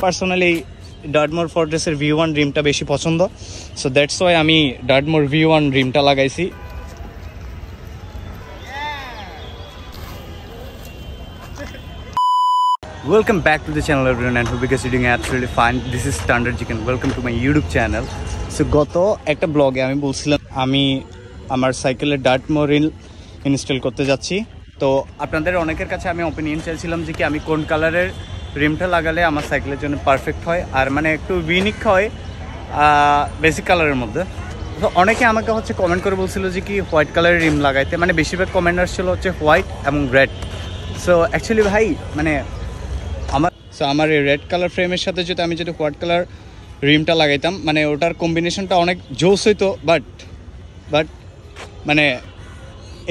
Personally ডার্টমোর ফোর্ট্রেসের V1 রিমটা বেশি পছন্দ, so that's why আমি ডার্টমোর V1 রিমটা লাগাইছি। Welcome back to the channel everyone, and hope you guys are doing absolutely fine. This is Standard Chicken. Welcome to my YouTube channel. So গত একটা ব্লগে আমি বলছিলাম আমি আমার সাইকেলের ডার্টমোর রিম ইনস্টল করতে যাচ্ছি। তো আপনাদের অনেকের কাছে আমি ওপিনিয়ন চাইছিলাম যে কি আমি কোন কালারের রিমটা লাগালে আমার সাইকেলের জন্য পারফেক্ট হয় আর মানে একটু ইউনিক হয় বেসিক কালারের মধ্যে। তো অনেকে আমাকে হচ্ছে কমেন্ট করে বলছিল যে কি হোয়াইট কালারের রিম লাগাইতে, মানে বেশিরভাগ কমেন্ট আসছিল হচ্ছে হোয়াইট এবং রেড। সো অ্যাকচুয়ালি ভাই মানে আমার এই রেড কালার ফ্রেমের সাথে যদি আমি হোয়াইট কালার রিমটা লাগাইতাম, মানে ওটার কম্বিনেশনটা অনেক জোস হইতো, বাট মানে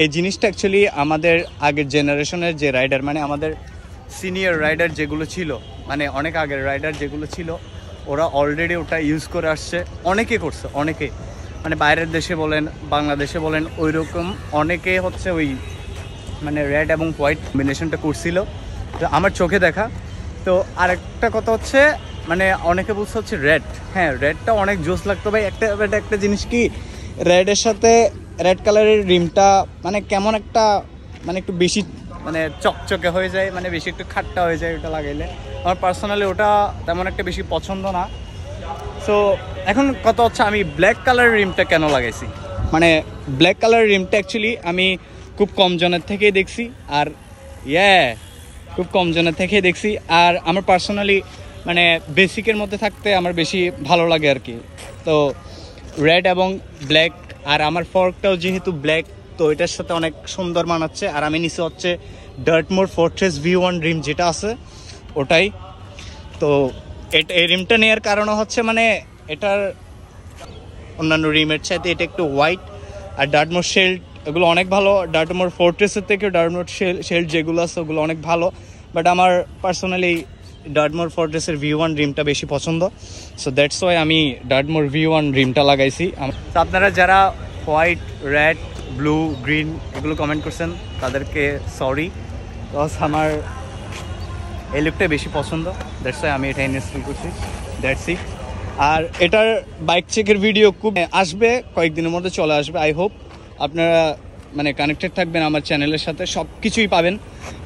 এই জিনিসটা অ্যাকচুয়ালি আমাদের আগের জেনারেশনের যে রাইডার, মানে আমাদের সিনিয়র রাইডার যেগুলো ছিল, মানে অনেক আগের রাইডার যেগুলো ছিল, ওরা অলরেডি ওটা ইউজ করে আসছে, অনেকে করছে, অনেকে মানে বাইরের দেশে বলেন বাংলাদেশে বলেন ওই রকম অনেকে হচ্ছে ওই মানে রেড এবং হোয়াইট কম্বিনেশনটা করছিল, তো আমার চোখে দেখা। তো আরেকটা কথা হচ্ছে মানে অনেকে বলছে হচ্ছে রেড, হ্যাঁ রেডটা অনেক জোস লাগতো ভাই। একটা জিনিস কি রেডের সাথে রেড কালারের রিমটা মানে কেমন একটা মানে একটু বেশি মানে চকচকে হয়ে যায়, মানে বেশি একটু খাট্টা হয়ে যায় ওটা লাগাইলে। আমার পার্সোনালি ওটা তেমন একটা বেশি পছন্দ না। সো এখন কথা হচ্ছে আমি ব্ল্যাক কালারের রিমটা কেন লাগাইছি, মানে ব্ল্যাক কালারের রিমটা অ্যাকচুয়ালি আমি খুব কম জনের থেকেই দেখছি, আর খুব কম জনের থেকেই দেখছি। আর আমার পার্সোনালি মানে বেসিকের মধ্যে থাকতে আমার বেশি ভালো লাগে আর কি। তো রেড এবং ব্ল্যাক, আর আমার ফর্কটাও যেহেতু ব্ল্যাক, তো এটার সাথে অনেক সুন্দর মানাচ্ছে। আর আমি নিচে হচ্ছে ডার্টমোর ফোর্ট্রেস V1 রিম যেটা আছে ওটাই। তো এই রিমটা নেওয়ার কারণও হচ্ছে মানে এটার অন্যান্য রিমের চাইতে এটা একটু হোয়াইট, আর ডার্টমোর শেল্ড এগুলো অনেক ভালো। ডার্টমোর ফোর্ট্রেসের থেকে ডার্টমোর শেল্ড যেগুলো আছে ওগুলো অনেক ভালো, বাট আমার পার্সোনালি ডার্টমোর ফোর্ট্রেসের V1 রিমটা বেশি পছন্দ, সো দ্যাটস ওয়াই আমি ডার্টমোর V1 রিমটা লাগাইছি। তো আপনারা যারা হোয়াইট, রেড, ব্লু, গ্রিন এগুলো কমেন্ট করছেন তাদেরকে সরি, বিকজ আমার এই লুকটা বেশি পছন্দ, দ্যাটস ওয়াই আমি এটা ইনস্টল করছি, দ্যাটস ইট। আর এটার বাইক চেকের ভিডিও খুব আসবে, কয়েকদিনের মধ্যে চলে আসবে। আই হোপ আপনারা মানে কানেক্টেড থাকবেন আমার চ্যানেলের সাথে, সব কিছুই পাবেন।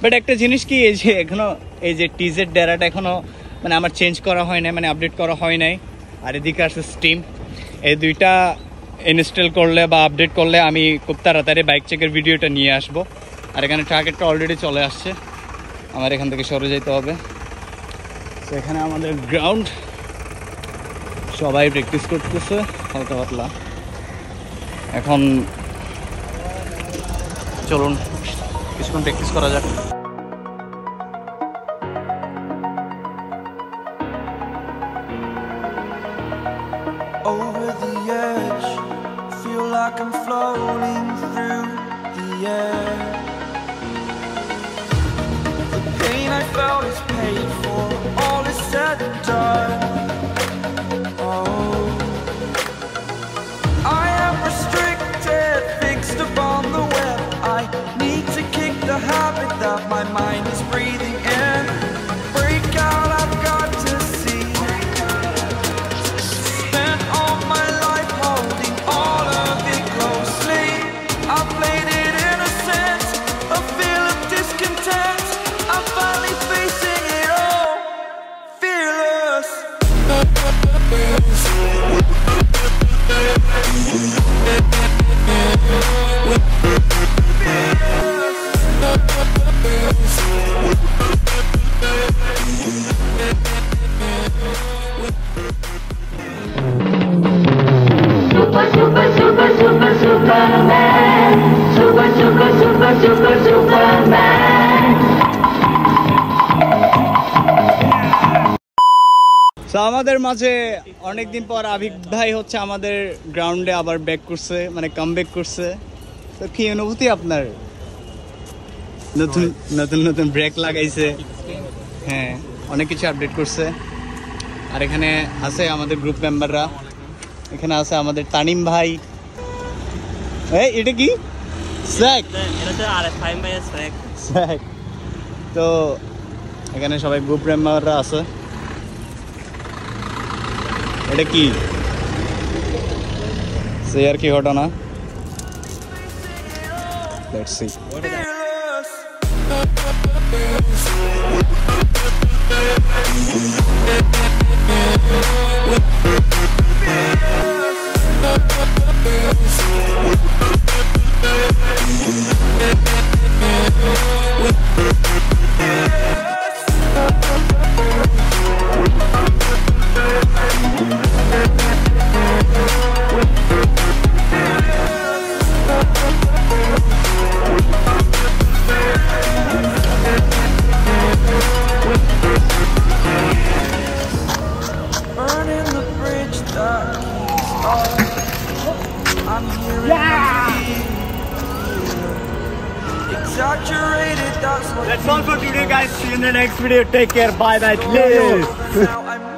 বাট একটা জিনিস কি, এই যে এখনও এই যে টিজের ডেরাটা এখনও মানে আমার চেঞ্জ করা হয় নাই, মানে আপডেট করা হয় নাই। আর এদিকে আছে স্টিম, এই দুইটা ইনস্টল করলে বা আপডেট করলে আমি খুব তাড়াতাড়ি বাইক চেকের ভিডিওটা নিয়ে আসবো। আর এখানে ট্রাকেরটা অলরেডি চলে আসছে, আমার এখান থেকে সরে যেতে হবে। তো এখানে আমাদের গ্রাউন্ড, সবাই প্র্যাকটিস করতেছে হালকা পাতলা। এখন চলুন কিছুক্ষণ প্র্যাকটিস করা যাক। Over the edge, feel like I'm floating through the air. The pain I felt is paid for, all is said and done. Oh, I am restricted, fixed upon the web. I need to kick the habit that my mind is breathing in. Break out, I've got to see. Spent all my life holding all of it closely. I played it innocent, a feel of discontent. I'm finally facing it all, fearless. Superman. Superman. So আমাদের মাঝে অনেকদিন পর আবিক ভাই হচ্ছে আমাদের গ্রাউন্ডে আবার back করছে, মানে কামব্যাক করছে। তো কি অনুভূতি আপনার? নতুন নতুন নতুন ব্রেক লাগাইছে, হ্যাঁ অনেক কিছু আপডেট করছে। আর এখানে আছে আমাদের গ্রুপ মেম্বাররা, এখানে আছে আমাদের তানিম ভাই। এই এটা কি স্যাক? এটা RS5 ভাই স্যাক। তো এখানে সবাই গ্রুপ মেম্বাররা আছে। এটা কি শেয়ার কি ঘটনা let's see Burning the bridge that keeps us. I'm hearing the beat. Exaggerated, that's what That's all for today guys, see you in the next video, take care, bye bye. now I